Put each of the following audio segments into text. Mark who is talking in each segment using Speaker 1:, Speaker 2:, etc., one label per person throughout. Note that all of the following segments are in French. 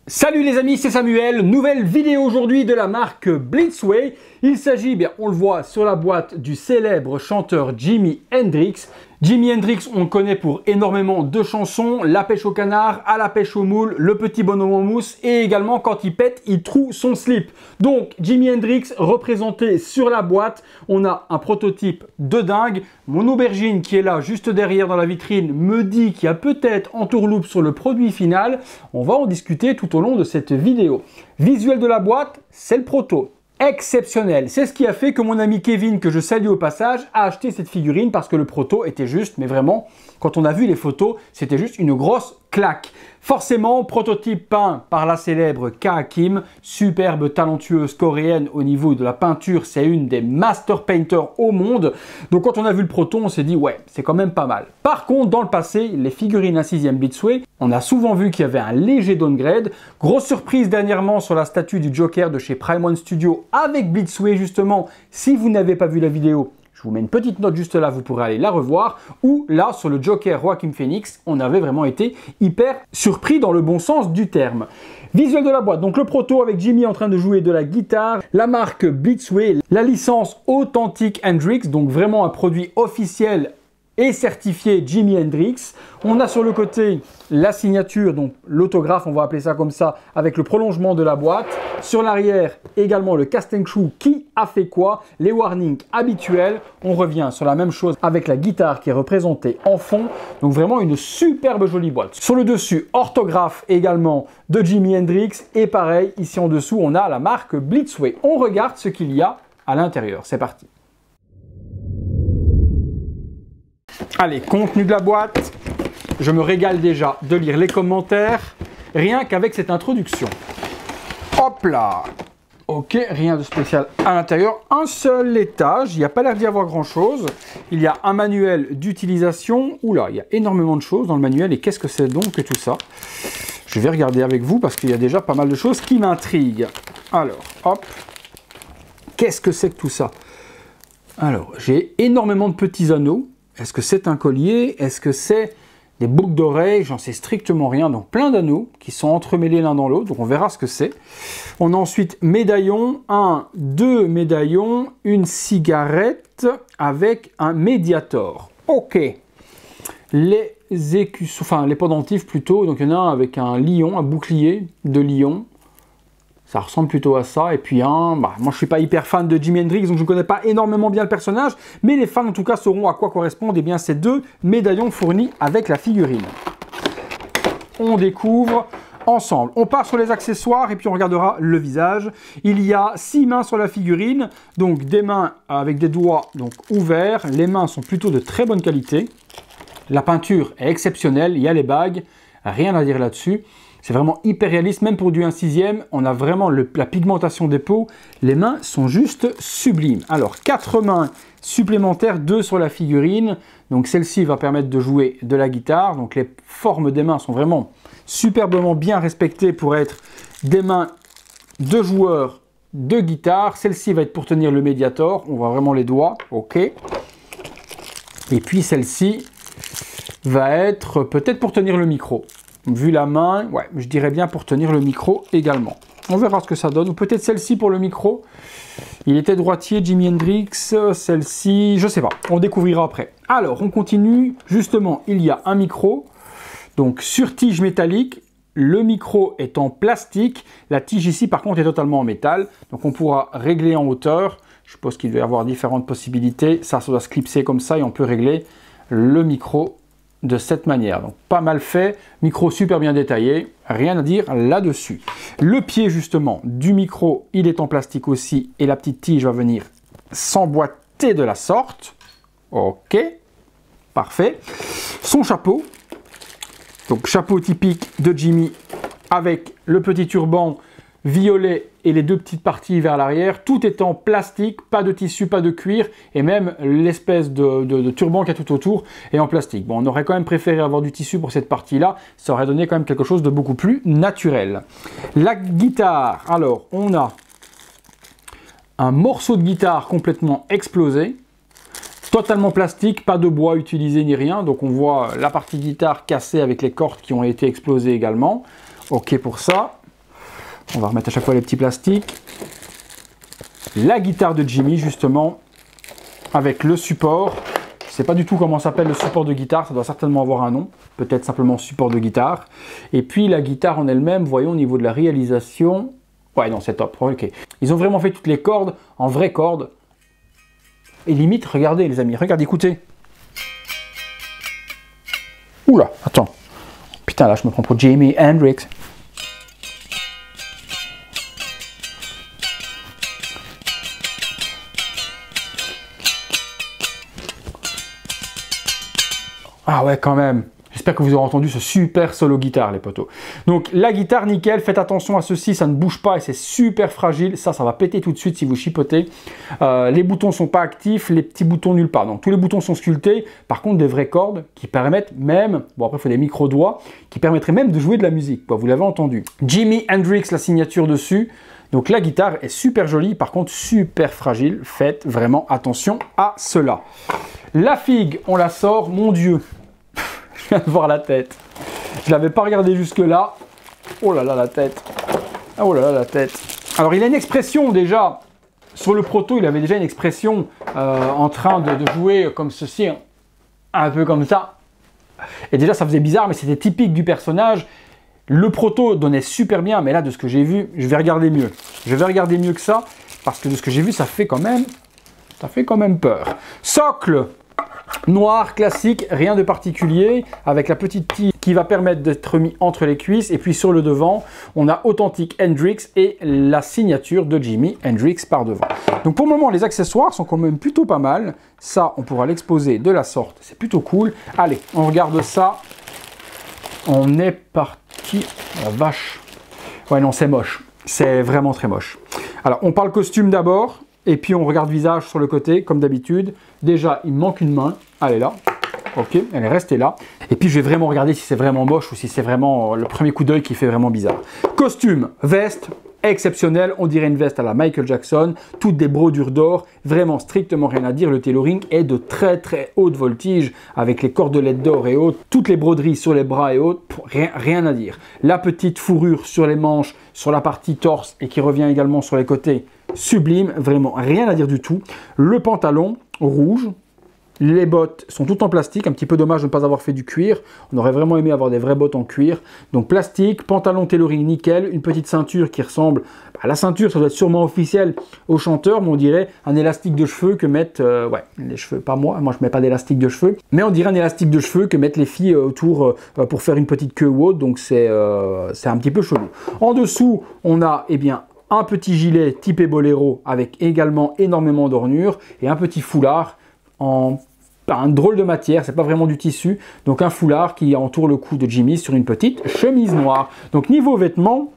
Speaker 1: Salut les amis, c'est Samuel, nouvelle vidéo aujourd'hui de la marque Blitzway. Il s'agit, bien, on le voit sur la boîte, du célèbre chanteur Jimi Hendrix. Jimi Hendrix, on le connaît pour énormément de chansons, La pêche au canard, À la pêche au moule, Le petit bonhomme en mousse et également quand il pète, il troue son slip. Donc Jimi Hendrix représenté sur la boîte, on a un prototype de dingue. Mon aubergine qui est là juste derrière dans la vitrine me dit qu'il y a peut-être entourloupe sur le produit final. On va en discuter tout au long de cette vidéo. Visuel de la boîte, c'est le proto. Exceptionnel. C'est ce qui a fait que mon ami Kevin, que je salue au passage, a acheté cette figurine parce que le proto était juste, mais vraiment, quand on a vu les photos, c'était juste une grosse claque. Forcément, prototype peint par la célèbre Ka Kim, superbe talentueuse coréenne au niveau de la peinture, c'est une des master painters au monde. Donc quand on a vu le proto, on s'est dit ouais, c'est quand même pas mal. Par contre, dans le passé, les figurines à 6e Blitzway, on a souvent vu qu'il y avait un léger downgrade. Grosse surprise dernièrement sur la statue du Joker de chez Prime One Studio avec Blitzway justement. Si vous n'avez pas vu la vidéo, je vous mets une petite note juste là, vous pourrez aller la revoir. Ou là, sur le Joker Joaquin Phoenix, on avait vraiment été hyper surpris dans le bon sens du terme. Visuel de la boîte, donc le proto avec Jimi en train de jouer de la guitare, la marque Blitzway, la licence Authentic Hendrix, donc vraiment un produit officiel et certifié Jimi Hendrix. On a sur le côté la signature, donc l'autographe, on va appeler ça comme ça, avec le prolongement de la boîte. Sur l'arrière, également le casting crew qui a fait quoi, les warnings habituels. On revient sur la même chose avec la guitare qui est représentée en fond. Donc vraiment une superbe jolie boîte. Sur le dessus, orthographe également de Jimi Hendrix. Et pareil, ici en dessous, on a la marque Blitzway. On regarde ce qu'il y a à l'intérieur. C'est parti. Allez, contenu de la boîte, je me régale déjà de lire les commentaires, rien qu'avec cette introduction. Hop là. Ok, rien de spécial à l'intérieur, un seul étage, il n'y a pas l'air d'y avoir grand chose. Il y a un manuel d'utilisation, oula, il y a énormément de choses dans le manuel, et qu'est-ce que c'est donc que tout ça? Je vais regarder avec vous parce qu'il y a déjà pas mal de choses qui m'intriguent. Alors, hop, qu'est-ce que c'est que tout ça? Alors, j'ai énormément de petits anneaux. Est-ce que c'est un collier? Est-ce que c'est des boucles d'oreilles? J'en sais strictement rien. Donc plein d'anneaux qui sont entremêlés l'un dans l'autre. Donc on verra ce que c'est. On a ensuite médaillon. 1, 2 médaillons. Une cigarette avec un médiator. Ok. Les écus, enfin les pendentifs plutôt. Donc il y en a un avec un lion, un bouclier de lion. Ça ressemble plutôt à ça. Et puis moi je suis pas hyper fan de Jimi Hendrix, donc je ne connais pas énormément bien le personnage, mais les fans en tout cas sauront à quoi correspondent bien ces deux médaillons fournis avec la figurine. On découvre ensemble. On part sur les accessoires et puis on regardera le visage. Il y a 6 mains sur la figurine, donc des mains avec des doigts donc ouverts. Les mains sont plutôt de très bonne qualité. La peinture est exceptionnelle, il y a les bagues, rien à dire là-dessus. C'est vraiment hyper réaliste, même pour du 1/6e, on a vraiment la pigmentation des peaux. Les mains sont juste sublimes. Alors, 4 mains supplémentaires, 2 sur la figurine. Donc celle-ci va permettre de jouer de la guitare. Donc les formes des mains sont vraiment superbement bien respectées pour être des mains de joueurs de guitare. Celle-ci va être pour tenir le médiator. On voit vraiment les doigts. Ok. Et puis celle-ci va être peut-être pour tenir le micro. Vu la main, ouais, je dirais bien pour tenir le micro également. On verra ce que ça donne. Ou peut-être celle-ci pour le micro. Il était droitier, Jimi Hendrix. Celle-ci, je sais pas. On découvrira après. Alors, on continue. Justement, il y a un micro. Donc, sur tige métallique. Le micro est en plastique. La tige ici, par contre, est totalement en métal. Donc, on pourra régler en hauteur. Je suppose qu'il doit y avoir différentes possibilités. Ça doit se clipser comme ça et on peut régler le micro de cette manière. Donc pas mal fait, micro super bien détaillé, rien à dire là-dessus. Le pied justement du micro, il est en plastique aussi et la petite tige va venir s'emboîter de la sorte. Ok, parfait. Son chapeau, donc chapeau typique de Jimi avec le petit turban violet et les deux petites parties vers l'arrière, tout est en plastique, pas de tissu, pas de cuir, et même l'espèce de turban qui est tout autour est en plastique. Bon, on aurait quand même préféré avoir du tissu pour cette partie-là, ça aurait donné quand même quelque chose de beaucoup plus naturel. La guitare, alors on a un morceau de guitare complètement explosé, totalement plastique, pas de bois utilisé ni rien, donc on voit la partie guitare cassée avec les cordes qui ont été explosées également. Ok pour ça. On va remettre à chaque fois les petits plastiques. La guitare de Jimi, justement, avec le support. Je ne sais pas du tout comment s'appelle le support de guitare, ça doit certainement avoir un nom. Peut-être simplement support de guitare. Et puis la guitare en elle-même, voyons au niveau de la réalisation. Ouais, non, c'est top. Ok. Ils ont vraiment fait toutes les cordes en vraies cordes. Et limite, regardez les amis, regardez, écoutez. Oula, attends. Putain, là, je me prends pour Jimi Hendrix. Ah ouais, quand même. J'espère que vous aurez entendu ce super solo guitare, les potos. Donc, la guitare, nickel. Faites attention à ceci, ça ne bouge pas et c'est super fragile. Ça va péter tout de suite si vous chipotez. Les boutons ne sont pas actifs, les petits boutons nulle part. Donc, tous les boutons sont sculptés. Par contre, des vraies cordes qui permettent même, bon après, il faut des micro-doigts, qui permettraient même de jouer de la musique. Quoi, vous l'avez entendu. Jimi Hendrix, la signature dessus. Donc, la guitare est super jolie, par contre, super fragile. Faites vraiment attention à cela. La figue, on la sort, mon Dieu. Je viens de voir la tête. Je ne l'avais pas regardé jusque-là. Oh là là, la tête. Oh là là, la tête. Alors, il a une expression déjà. Sur le proto, il avait déjà une expression en train de jouer comme ceci. Un peu comme ça. Et déjà, ça faisait bizarre, mais c'était typique du personnage. Le proto donnait super bien, mais là, de ce que j'ai vu, je vais regarder mieux. Je vais regarder mieux que ça, parce que de ce que j'ai vu, ça fait quand même peur. Socle noir, classique, rien de particulier, avec la petite tige qui va permettre d'être mis entre les cuisses. Et puis sur le devant, on a Authentic Hendrix et la signature de Jimi Hendrix par devant. Donc pour le moment, les accessoires sont quand même plutôt pas mal. Ça, on pourra l'exposer de la sorte, c'est plutôt cool. Allez, on regarde ça. On est parti. La vache. Ouais, non, c'est moche. C'est vraiment très moche. Alors, on parle costume d'abord. Et puis on regarde visage sur le côté, comme d'habitude. Déjà, il me manque une main. Elle est là. Ok, elle est restée là. Et puis je vais vraiment regarder si c'est vraiment moche ou si c'est vraiment le premier coup d'œil qui fait vraiment bizarre. Costume, veste, exceptionnel. On dirait une veste à la Michael Jackson. Toutes des brodures d'or. Vraiment strictement rien à dire. Le tailoring est de très très haute voltige avec les cordelettes d'or et autres. Toutes les broderies sur les bras et autres. Rien à dire. La petite fourrure sur les manches, sur la partie torse et qui revient également sur les côtés. Sublime, vraiment rien à dire du tout. Le pantalon rouge, les bottes sont toutes en plastique, un petit peu dommage de ne pas avoir fait du cuir. On aurait vraiment aimé avoir des vraies bottes en cuir. Donc plastique, pantalon tailoring nickel, une petite ceinture qui ressemble à la ceinture, ça doit être sûrement officiel au chanteur, mais on dirait un élastique de cheveux que mettent, ouais, les cheveux, pas moi je mets pas d'élastique de cheveux, mais on dirait un élastique de cheveux que mettent les filles autour pour faire une petite queue ou autre, donc c'est un petit peu chelou. En dessous, on a, eh bien, un petit gilet typé boléro avec également énormément d'ornures et un petit foulard en un drôle de matière, c'est pas vraiment du tissu, donc un foulard qui entoure le cou de Jimi sur une petite chemise noire. Donc niveau vêtements,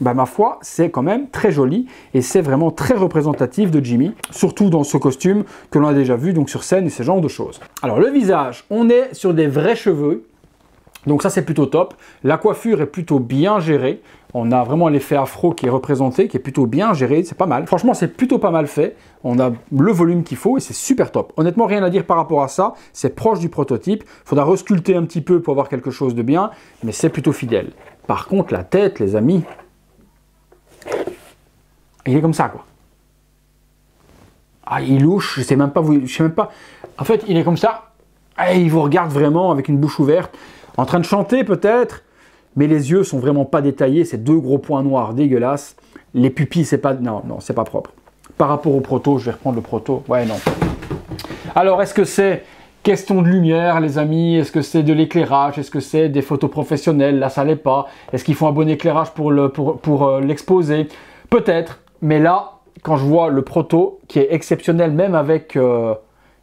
Speaker 1: bah, ma foi, c'est quand même très joli et c'est vraiment très représentatif de Jimi, surtout dans ce costume que l'on a déjà vu donc sur scène et ce genre de choses. Alors le visage, on est sur des vrais cheveux. Donc ça c'est plutôt top, la coiffure est plutôt bien gérée, on a vraiment l'effet afro qui est représenté, qui est plutôt bien géré, c'est pas mal. Franchement c'est plutôt pas mal fait, on a le volume qu'il faut et c'est super top. Honnêtement rien à dire par rapport à ça, c'est proche du prototype, il faudra resculpter un petit peu pour avoir quelque chose de bien, mais c'est plutôt fidèle. Par contre la tête les amis, il est comme ça quoi. Ah il louche, je sais même pas, en fait il est comme ça, et il vous regarde vraiment avec une bouche ouverte. En train de chanter peut-être, mais les yeux sont vraiment pas détaillés, c'est deux gros points noirs dégueulasses. Les pupilles, c'est pas... Non, c'est pas propre. Par rapport au proto, je vais reprendre le proto. Ouais, non. Alors, est-ce que c'est question de lumière, les amis? Est-ce que c'est de l'éclairage? Est-ce que c'est des photos professionnelles? Là, ça l'est pas. Est-ce qu'il faut un bon éclairage pour l'exposer? Peut-être, mais là, quand je vois le proto, qui est exceptionnel, même avec...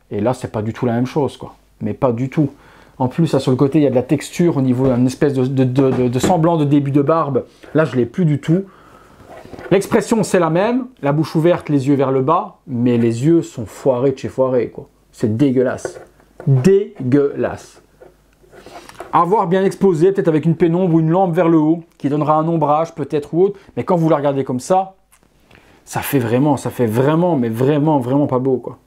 Speaker 1: Et là, c'est pas du tout la même chose, quoi. Mais pas du tout. En plus, là, sur le côté, il y a de la texture au niveau d'une espèce de semblant de début de barbe. Là, je ne l'ai plus du tout. L'expression, c'est la même. La bouche ouverte, les yeux vers le bas. Mais les yeux sont foirés de chez foirés, quoi. C'est dégueulasse. Dégueulasse. À voir bien exposé, peut-être avec une pénombre ou une lampe vers le haut, qui donnera un ombrage peut-être ou autre. Mais quand vous la regardez comme ça fait vraiment, mais vraiment pas beau, quoi.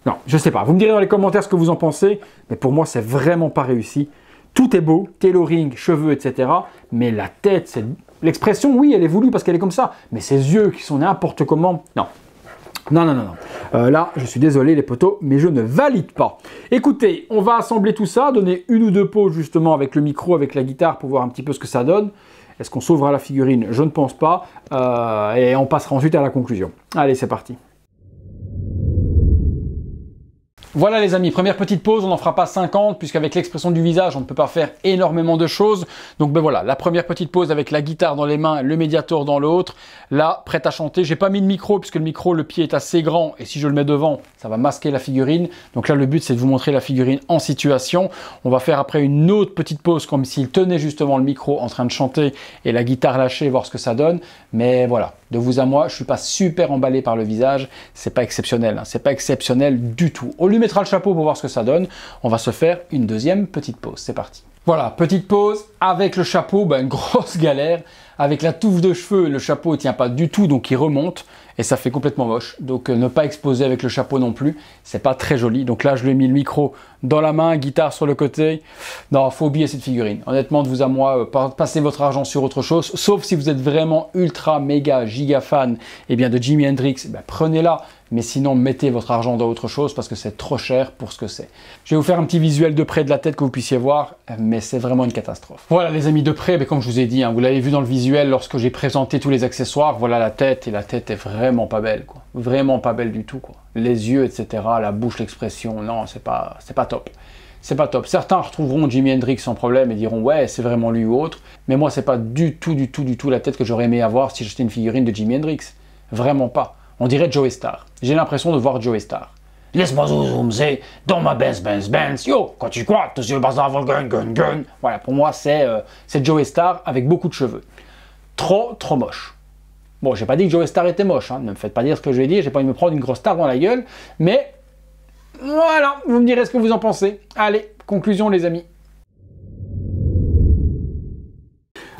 Speaker 1: Non, je sais pas. Vous me direz dans les commentaires ce que vous en pensez, mais pour moi, c'est vraiment pas réussi. Tout est beau, tailoring, cheveux, etc. Mais la tête, L'expression, oui, elle est voulue parce qu'elle est comme ça, mais ses yeux qui sont n'importe comment, non. Non, non, non, non. Là, je suis désolé les potos, mais je ne valide pas. Écoutez, on va assembler tout ça, donner une ou deux pauses justement avec le micro, avec la guitare pour voir un petit peu ce que ça donne. Est-ce qu'on sauvera la figurine? Je ne pense pas. Et on passera ensuite à la conclusion. Allez, c'est parti. Voilà les amis, première petite pause, on n'en fera pas 50 puisqu'avec l'expression du visage on ne peut pas faire énormément de choses. Donc ben voilà, la première petite pause avec la guitare dans les mains, le Mediator dans l'autre. Là, prête à chanter. J'ai pas mis de micro puisque le micro, le pied est assez grand et si je le mets devant, ça va masquer la figurine. Donc là le but c'est de vous montrer la figurine en situation. On va faire après une autre petite pause comme s'il tenait justement le micro en train de chanter et la guitare lâchée, voir ce que ça donne. Mais voilà, de vous à moi, je suis pas super emballé par le visage, c'est pas exceptionnel, hein. C'est pas exceptionnel du tout. On lui mettra le chapeau pour voir ce que ça donne. On va se faire une deuxième petite pause, c'est parti. Voilà, petite pause avec le chapeau, ben, grosse galère. Avec la touffe de cheveux, le chapeau ne tient pas du tout, donc il remonte et ça fait complètement moche. Donc ne pas exposer avec le chapeau non plus, c'est pas très joli. Donc là, je lui ai mis le micro dans la main, guitare sur le côté. Non, faut oublier cette figurine. Honnêtement, de vous à moi, passez votre argent sur autre chose, sauf si vous êtes vraiment ultra, méga, giga fan de Jimi Hendrix, ben, prenez-la. Mais sinon, mettez votre argent dans autre chose parce que c'est trop cher pour ce que c'est. Je vais vous faire un petit visuel de près de la tête que vous puissiez voir, mais c'est vraiment une catastrophe. Voilà les amis, de près, mais comme je vous ai dit, hein, vous l'avez vu dans le visuel lorsque j'ai présenté tous les accessoires, voilà la tête, et la tête est vraiment pas belle, quoi. Vraiment pas belle du tout, quoi. Les yeux, etc., la bouche, l'expression, non, c'est pas top. C'est pas top. Certains retrouveront Jimi Hendrix sans problème et diront ouais, c'est vraiment lui ou autre, mais moi, c'est pas du tout la tête que j'aurais aimé avoir si j'achetais une figurine de Jimi Hendrix. Vraiment pas. On dirait Joey Starr. J'ai l'impression de voir Joey Starr. Laisse-moi zoomer dans ma Benz, yo, quand tu crois, tu bazar gun. Voilà, pour moi, c'est Joey Starr avec beaucoup de cheveux. Trop moche. Bon, j'ai pas dit que Joey Starr était moche, hein. Ne me faites pas dire ce que je vais dire, j'ai pas envie de me prendre une grosse star dans la gueule, mais voilà, vous me direz ce que vous en pensez. Allez, conclusion les amis.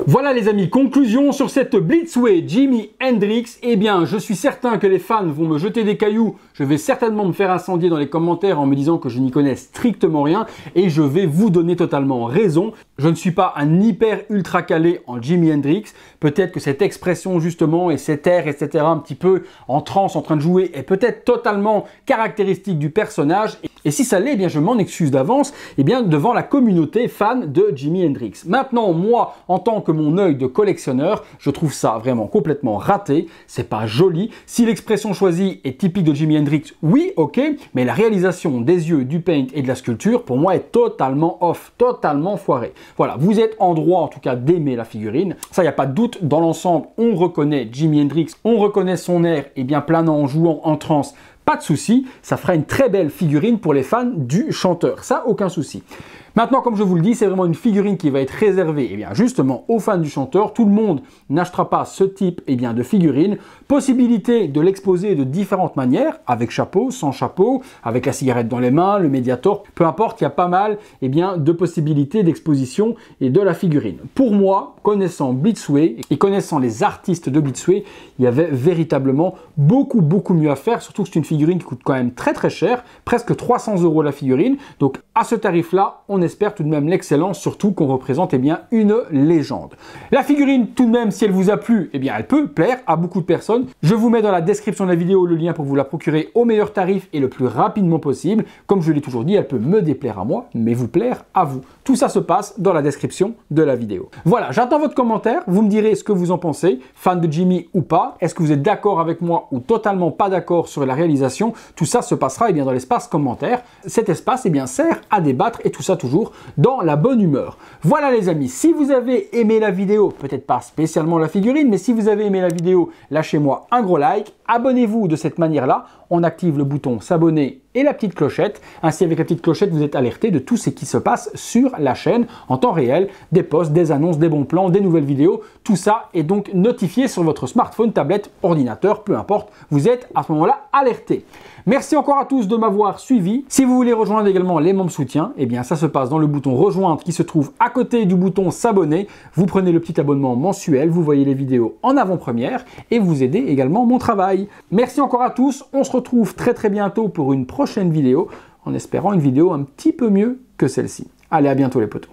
Speaker 1: Voilà les amis, conclusion sur cette Blitzway Jimi Hendrix. Eh bien, je suis certain que les fans vont me jeter des cailloux. Je vais certainement me faire incendier dans les commentaires en me disant que je n'y connais strictement rien. Et je vais vous donner totalement raison. Je ne suis pas un hyper ultra calé en Jimi Hendrix. Peut-être que cette expression justement et cet air, etc. un petit peu en transe en train de jouer est peut-être totalement caractéristique du personnage. Et si ça l'est, eh bien je m'en excuse d'avance devant la communauté fan de Jimi Hendrix. Maintenant, moi, en tant que mon œil de collectionneur, je trouve ça vraiment complètement raté. C'est pas joli. Si l'expression choisie est typique de Jimi Hendrix, oui, ok, mais la réalisation des yeux, du paint et de la sculpture, pour moi, est totalement off, totalement foirée. Voilà, vous êtes en droit en tout cas d'aimer la figurine. Ça, il n'y a pas de doute. Dans l'ensemble, on reconnaît Jimi Hendrix, on reconnaît son air, planant en jouant en transe. Pas de souci, ça fera une très belle figurine pour les fans du chanteur. Ça, aucun souci. Maintenant, comme je vous le dis, c'est vraiment une figurine qui va être réservée justement aux fans du chanteur. Tout le monde n'achètera pas ce type de figurine. Possibilité de l'exposer de différentes manières, avec chapeau, sans chapeau, avec la cigarette dans les mains, le Mediator. Peu importe, il y a pas mal de possibilités d'exposition et de la figurine. Pour moi, connaissant Blitzway et connaissant les artistes de Blitzway, il y avait véritablement beaucoup mieux à faire. Surtout que c'est une figurine qui coûte quand même très cher, presque 300 € la figurine. Donc à ce tarif-là, on espère tout de même l'excellence, surtout qu'on représente une légende. La figurine, tout de même, si elle vous a plu, elle peut plaire à beaucoup de personnes. Je vous mets dans la description de la vidéo le lien pour vous la procurer au meilleur tarif et le plus rapidement possible. Comme je l'ai toujours dit, elle peut me déplaire à moi, mais vous plaire à vous. Tout ça se passe dans la description de la vidéo. Voilà, j'attends votre commentaire. Vous me direz ce que vous en pensez, fan de Jimi ou pas. Est-ce que vous êtes d'accord avec moi ou totalement pas d'accord sur la réalisation? Tout ça se passera dans l'espace commentaire. Cet espace sert à débattre et tout ça toujours dans la bonne humeur. Voilà les amis, si vous avez aimé la vidéo, peut-être pas spécialement la figurine, mais si vous avez aimé la vidéo, lâchez-moi un gros like, abonnez-vous de cette manière-là, on active le bouton s'abonner et la petite clochette. Ainsi, avec la petite clochette, vous êtes alerté de tout ce qui se passe sur la chaîne en temps réel, des posts, des annonces, des bons plans, des nouvelles vidéos. Tout ça est donc notifié sur votre smartphone, tablette, ordinateur, peu importe. Vous êtes à ce moment-là alerté. Merci encore à tous de m'avoir suivi. Si vous voulez rejoindre également les membres soutiens, ça se passe dans le bouton rejoindre qui se trouve à côté du bouton s'abonner. Vous prenez le petit abonnement mensuel, vous voyez les vidéos en avant-première et vous aidez également mon travail. Merci encore à tous. On se retrouve très bientôt pour une prochaine vidéo, en espérant une vidéo un petit peu mieux que celle-ci. Allez, à bientôt les potos.